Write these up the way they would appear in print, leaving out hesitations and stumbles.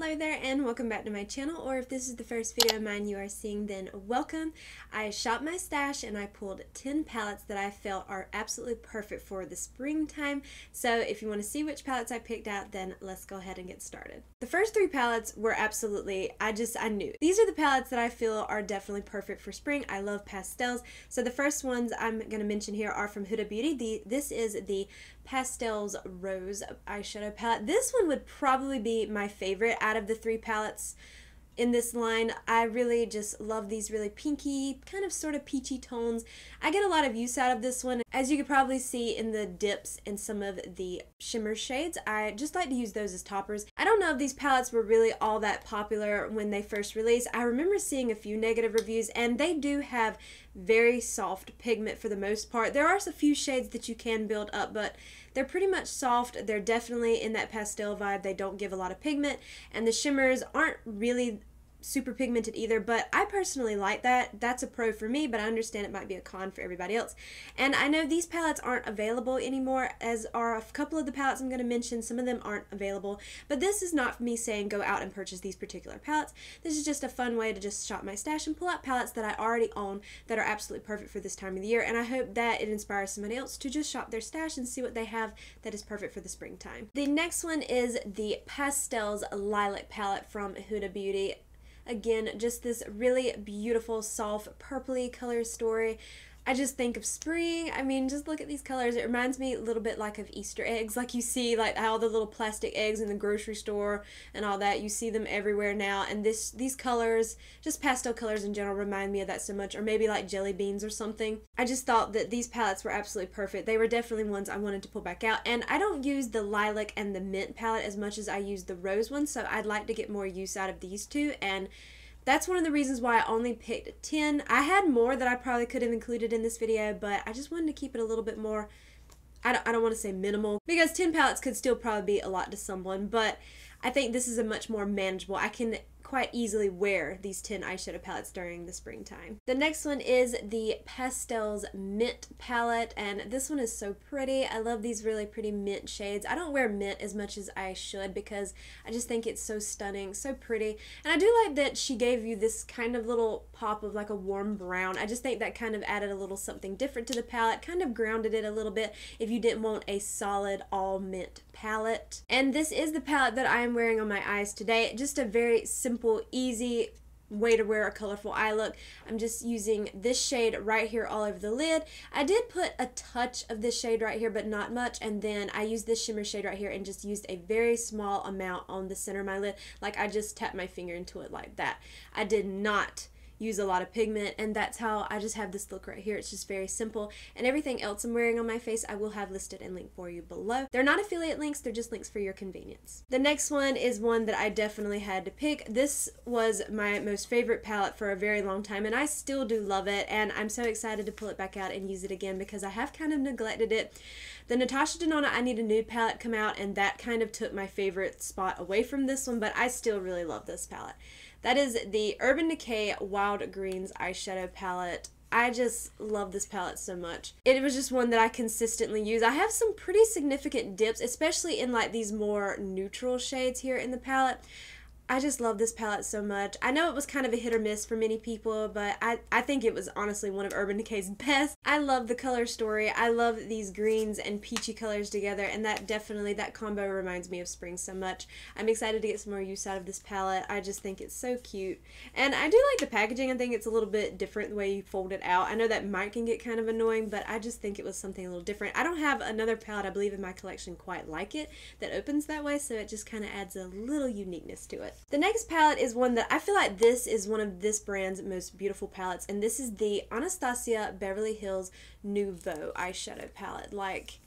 Hello there and welcome back to my channel, or if this is the first video of mine you are seeing, then welcome. I shopped my stash and I pulled 10 palettes that I felt are absolutely perfect for the springtime. So if you want to see which palettes I picked out, then let's go ahead and get started. The first three palettes were absolutely, I knew. These are the palettes that I feel are definitely perfect for spring. I love pastels. So the first ones I'm going to mention here are from Huda Beauty. This is the Pastels Rose eyeshadow palette. This one would probably be my favorite out of the three palettes in this line. I really just love these really pinky, kind of sort of peachy tones. I get a lot of use out of this one. As you could probably see in the dips and some of the shimmer shades, I just like to use those as toppers. I don't know if these palettes were really all that popular when they first released. I remember seeing a few negative reviews, and they do have very soft pigment for the most part. There are a few shades that you can build up, but they're pretty much soft. They're definitely in that pastel vibe. They don't give a lot of pigment, and the shimmers aren't really super pigmented either, but I personally like that. That's a pro for me, but I understand it might be a con for everybody else. And I know these palettes aren't available anymore, as are a couple of the palettes I'm going to mention. Some of them aren't available, but this is not me saying go out and purchase these particular palettes. This is just a fun way to just shop my stash and pull out palettes that I already own that are absolutely perfect for this time of the year, and I hope that it inspires somebody else to just shop their stash and see what they have that is perfect for the springtime. The next one is the Pastels Lilac palette from Huda Beauty. Again, just this really beautiful, soft, purpley color story. I just think of spring. I mean, just look at these colors. It reminds me a little bit like of Easter eggs, like you see like all the little plastic eggs in the grocery store and all that. You see them everywhere now, and these colors, just pastel colors in general, remind me of that so much, or maybe like jelly beans or something. I just thought that these palettes were absolutely perfect. They were definitely ones I wanted to pull back out, and I don't use the lilac and the mint palette as much as I use the rose one, so I'd like to get more use out of these two, and that's one of the reasons why I only picked 10. I had more that I probably could have included in this video, but I just wanted to keep it a little bit more, I don't want to say minimal, because 10 palettes could still probably be a lot to someone, but I think this is a much more manageable. I can quite easily wear these 10 eyeshadow palettes during the springtime. The next one is the Pastels Mint palette, and this one is so pretty. I love these really pretty mint shades. I don't wear mint as much as I should because I just think it's so stunning, so pretty. And I do like that she gave you this kind of little pop of like a warm brown. I just think that kind of added a little something different to the palette, kind of grounded it a little bit if you didn't want a solid all mint palette. And this is the palette that I am wearing on my eyes today. Just a very simple, easy way to wear a colorful eye look. I'm just using this shade right here all over the lid. I did put a touch of this shade right here, but not much, and then I used this shimmer shade right here and just used a very small amount on the center of my lid. Like I just tapped my finger into it like that. I did not use a lot of pigment, and that's how I just have this look right here. It's just very simple, and everything else I'm wearing on my face I will have listed and linked for you below. They're not affiliate links, they're just links for your convenience. The next one is one that I definitely had to pick. This was my most favorite palette for a very long time, and I still do love it, and I'm so excited to pull it back out and use it again because I have kind of neglected it. The Natasha Denona I Need a Nude palette come out, and that kind of took my favorite spot away from this one, but I still really love this palette. That is the Urban Decay Wild Greens eyeshadow palette. I just love this palette so much. It was just one that I consistently use. I have some pretty significant dips, especially in like these more neutral shades here in the palette. I just love this palette so much. I know it was kind of a hit or miss for many people, but I think it was honestly one of Urban Decay's best. I love the color story. I love these greens and peachy colors together, and that combo reminds me of spring so much. I'm excited to get some more use out of this palette. I just think it's so cute. And I do like the packaging. I think it's a little bit different the way you fold it out. I know that can get kind of annoying, but I just think it was something a little different. I don't have another palette, I believe, in my collection quite like it that opens that way, so it just kind of adds a little uniqueness to it. The next palette is one that I feel like this is one of this brand's most beautiful palettes, and this is the Anastasia Beverly Hills Nouveau eyeshadow palette. Like,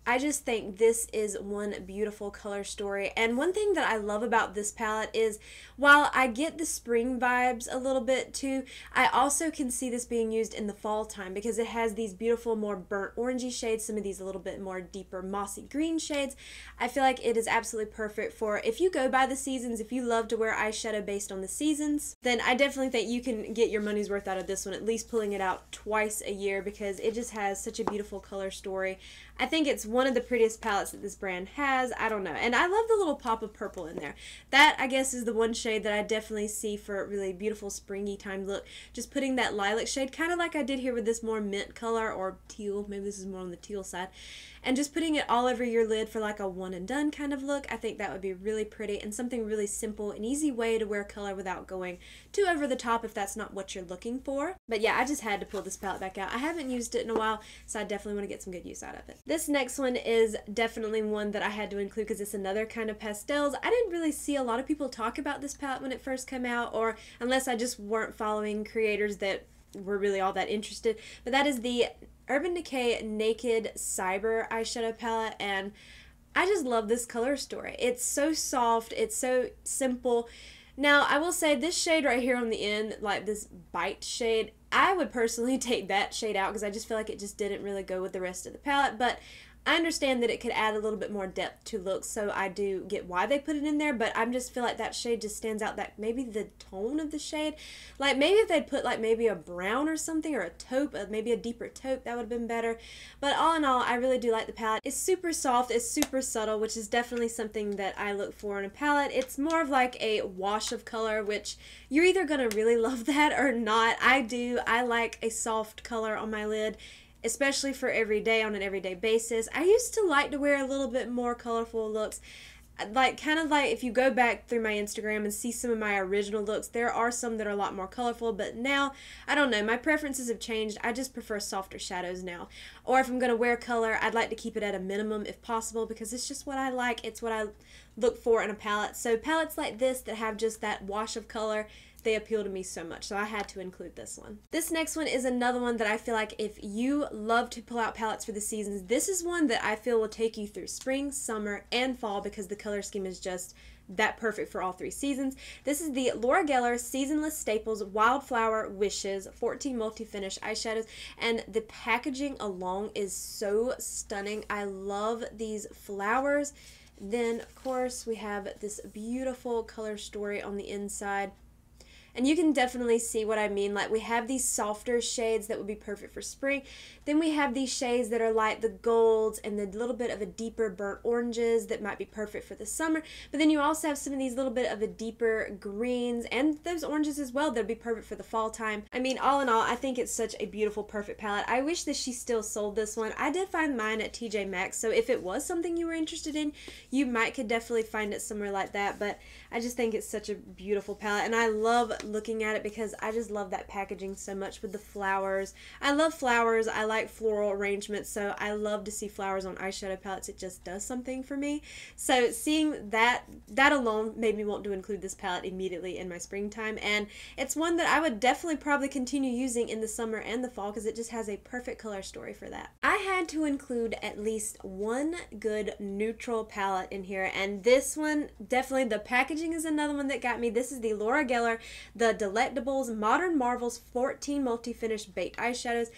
I just think this is one beautiful color story, and one thing that I love about this palette is while I get the spring vibes a little bit too, I also can see this being used in the fall time because it has these beautiful more burnt orangey shades, some of these a little bit more deeper mossy green shades. I feel like it is absolutely perfect for if you go by the seasons, if you love to wear eyeshadow based on the seasons, then I definitely think you can get your money's worth out of this one, at least pulling it out twice a year because it just has such a beautiful color story. I think it's one of the prettiest palettes that this brand has. I don't know. And I love the little pop of purple in there. That, I guess, is the one shade that I definitely see for a really beautiful springy time look. Just putting that lilac shade, kind of like I did here with this more mint color, or teal. Maybe this is more on the teal side. And just putting it all over your lid for like a one and done kind of look. I think that would be really pretty and something really simple, an easy way to wear color without going too over the top if that's not what you're looking for. But yeah, I just had to pull this palette back out. I haven't used it in a while, so I definitely want to get some good use out of it. This next one is definitely one that I had to include because it's another kind of pastels. I didn't really see a lot of people talk about this palette when it first came out, or unless I just weren't following creators that were really all that interested. But that is the Urban Decay Naked Cyber eyeshadow palette, and I just love this color story. It's so soft, it's so simple. Now, I will say this shade right here on the end, like this bite shade, I would personally take that shade out because I just feel like it just didn't really go with the rest of the palette, but I understand that it could add a little bit more depth to looks, so I do get why they put it in there, but I just feel like that shade just stands out, that maybe the tone of the shade. Like maybe if they'd put like maybe a brown or something, or a taupe, maybe a deeper taupe, that would have been better. But all in all, I really do like the palette. It's super soft, it's super subtle, which is definitely something that I look for in a palette. It's more of like a wash of color, which you're either going to really love that or not. I do. I like a soft color on my lid, especially for every day, on an everyday basis. I used to like to wear a little bit more colorful looks. Like, kind of like if you go back through my Instagram and see some of my original looks, there are some that are a lot more colorful, but now, I don't know, my preferences have changed. I just prefer softer shadows now. Or if I'm going to wear color, I'd like to keep it at a minimum if possible, because it's just what I like. It's what I look for in a palette. So palettes like this that have just that wash of color, they appeal to me so much, so I had to include this one. This next one is another one that I feel like if you love to pull out palettes for the seasons, this is one that I feel will take you through spring, summer, and fall because the color scheme is just that perfect for all three seasons. This is the Laura Geller Seasonless Staples Wildflower Wishes 14 Multi-Finish Eyeshadows, and the packaging alone is so stunning. I love these flowers. Then, of course, we have this beautiful color story on the inside. And you can definitely see what I mean. Like, we have these softer shades that would be perfect for spring. Then we have these shades that are like the golds and the little bit of a deeper burnt oranges that might be perfect for the summer. But then you also have some of these little bit of a deeper greens and those oranges as well that would be perfect for the fall time. I mean, all in all, I think it's such a beautiful, perfect palette. I wish that she still sold this one. I did find mine at TJ Maxx, so if it was something you were interested in, you could definitely find it somewhere like that. But I just think it's such a beautiful palette, and I love looking at it because I just love that packaging so much with the flowers. I love flowers. I like floral arrangements, so I love to see flowers on eyeshadow palettes. It just does something for me. So seeing that alone made me want to include this palette immediately in my springtime, and it's one that I would definitely probably continue using in the summer and the fall because it just has a perfect color story for that. I had to include at least one good neutral palette in here, and this one, definitely the packaging is another one that got me. This is the Laura Geller, the Delectables Modern Marvels 14 Multi-Finish Baked Eyeshadows.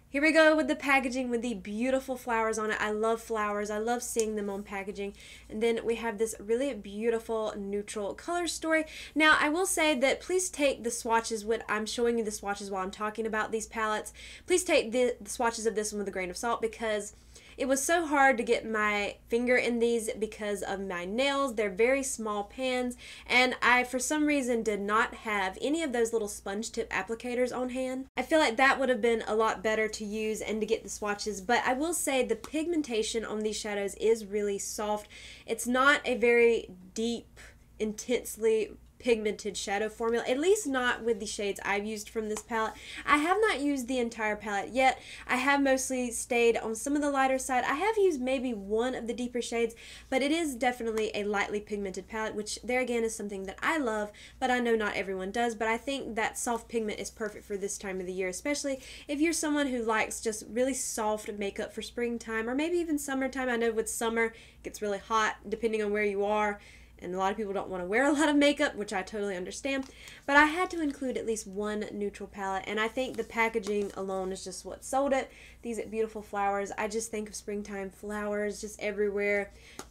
Here we go with the packaging with the beautiful flowers on it. I love flowers. I love seeing them on packaging. And then we have this really beautiful neutral color story. Now, I will say that please take the swatches when I'm showing you the swatches while I'm talking about these palettes. Please take the swatches of this one with a grain of salt because it was so hard to get my finger in these because of my nails. They're very small pans, and I, for some reason, did not have any of those little sponge tip applicators on hand. I feel like that would have been a lot better to use and to get the swatches, but I will say the pigmentation on these shadows is really soft. It's not a very deep, intensely pigmented shadow formula, at least not with the shades I've used from this palette. I have not used the entire palette yet. I have mostly stayed on some of the lighter side. I have used maybe one of the deeper shades, but it is definitely a lightly pigmented palette, which there again is something that I love, but I know not everyone does. But I think that soft pigment is perfect for this time of the year, especially if you're someone who likes just really soft makeup for springtime or maybe even summertime. I know with summer it gets really hot depending on where you are, and a lot of people don't want to wear a lot of makeup, which I totally understand. But I had to include at least one neutral palette, and I think the packaging alone is just what sold it. These beautiful flowers. I just think of springtime flowers just everywhere.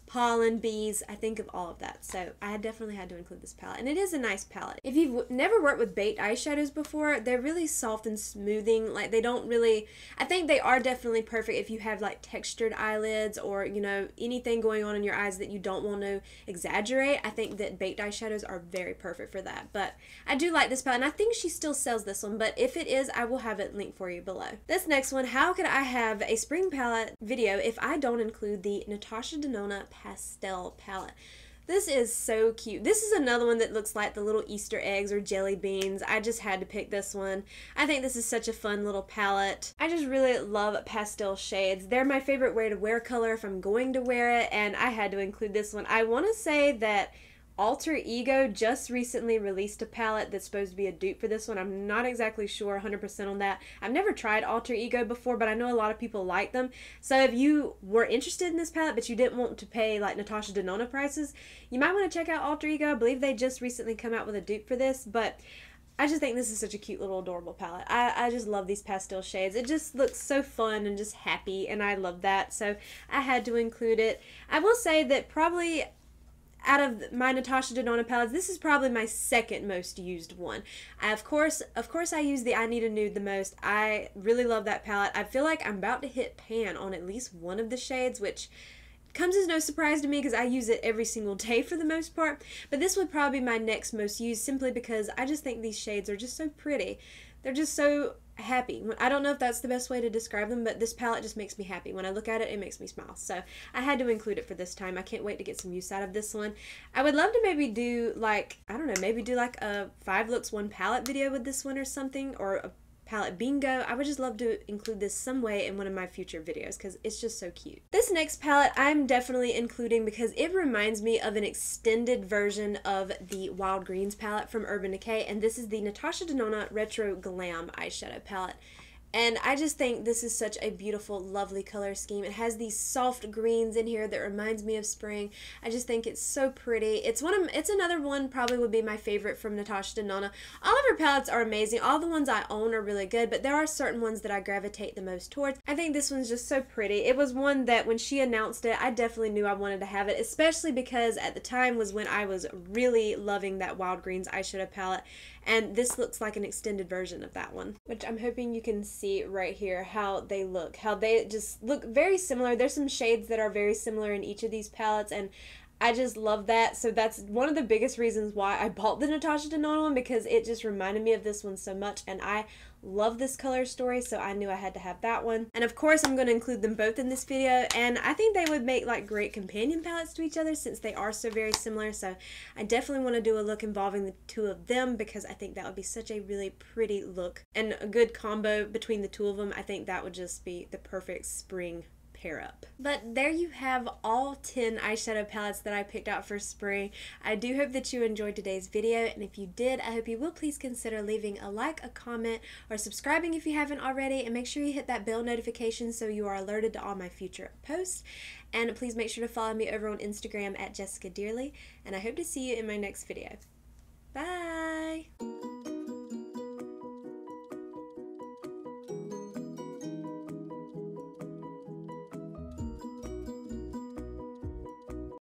pollen, bees. I think of all of that. So I definitely had to include this palette. And it is a nice palette. If you've never worked with baked eyeshadows before, they're really soft and smoothing. Like they don't really, I think they are definitely perfect if you have like textured eyelids or, you know, anything going on in your eyes that you don't want to exaggerate. I think that baked eyeshadows are very perfect for that. But I do like this palette, and I think she still sells this one, but if it is, I will have it linked for you below. This next one, how could I have a spring palette video if I don't include the Natasha Denona pastel palette? This is so cute. This is another one that looks like the little Easter eggs or jelly beans. I just had to pick this one. I think this is such a fun little palette. I just really love pastel shades. They're my favorite way to wear color if I'm going to wear it, and I had to include this one. I want to say that Alter Ego just recently released a palette that's supposed to be a dupe for this one. I'm not exactly sure 100% on that. I've never tried Alter Ego before, but I know a lot of people like them. So if you were interested in this palette, but you didn't want to pay like Natasha Denona prices, you might want to check out Alter Ego. I believe they just recently come out with a dupe for this, but I just think this is such a cute little adorable palette. I just love these pastel shades. It just looks so fun and just happy, and I love that. So I had to include it. I will say that probably out of my Natasha Denona palettes, this is probably my second most used one. Of course, I use the I Need a Nude the most. I really love that palette. I feel like I'm about to hit pan on at least one of the shades, which comes as no surprise to me because I use it every single day for the most part. But this would probably be my next most used, simply because I just think these shades are just so pretty. They're just so happy. I don't know if that's the best way to describe them, but this palette just makes me happy. When I look at it, it makes me smile. So I had to include it for this time. I can't wait to get some use out of this one. I would love to maybe do like, I don't know, maybe do like a 5 looks 1 palette video with this one or something, or a palette bingo. I would just love to include this some way in one of my future videos because it's just so cute. This next palette I'm definitely including because it reminds me of an extended version of the Wild Greens palette from Urban Decay, and this is the Natasha Denona Retro Glam eyeshadow palette. And I just think this is such a beautiful, lovely color scheme. It has these soft greens in here that reminds me of spring. I just think it's so pretty. It's another one probably would be my favorite from Natasha Denona. All of her palettes are amazing. All the ones I own are really good, but there are certain ones that I gravitate the most towards. I think this one's just so pretty. It was one that when she announced it, I definitely knew I wanted to have it, especially because at the time was when I was really loving that Wild Greens eyeshadow palette. And this looks like an extended version of that one, which I'm hoping you can see right here how they look. How they just look very similar. There's some shades that are very similar in each of these palettes, and I just love that. So that's one of the biggest reasons why I bought the Natasha Denona one, because it just reminded me of this one so much, and I love this color story, so I knew I had to have that one. And of course I'm going to include them both in this video, and I think they would make like great companion palettes to each other since they are so very similar. So I definitely want to do a look involving the two of them because I think that would be such a really pretty look and a good combo between the two of them. I think that would just be the perfect spring pair up. But there you have all 10 eyeshadow palettes that I picked out for spring. I do hope that you enjoyed today's video, and if you did, I hope you will please consider leaving a like, a comment, or subscribing if you haven't already, and make sure you hit that bell notification so you are alerted to all my future posts. And please make sure to follow me over on Instagram at Jessica Dearly, and I hope to see you in my next video. Bye!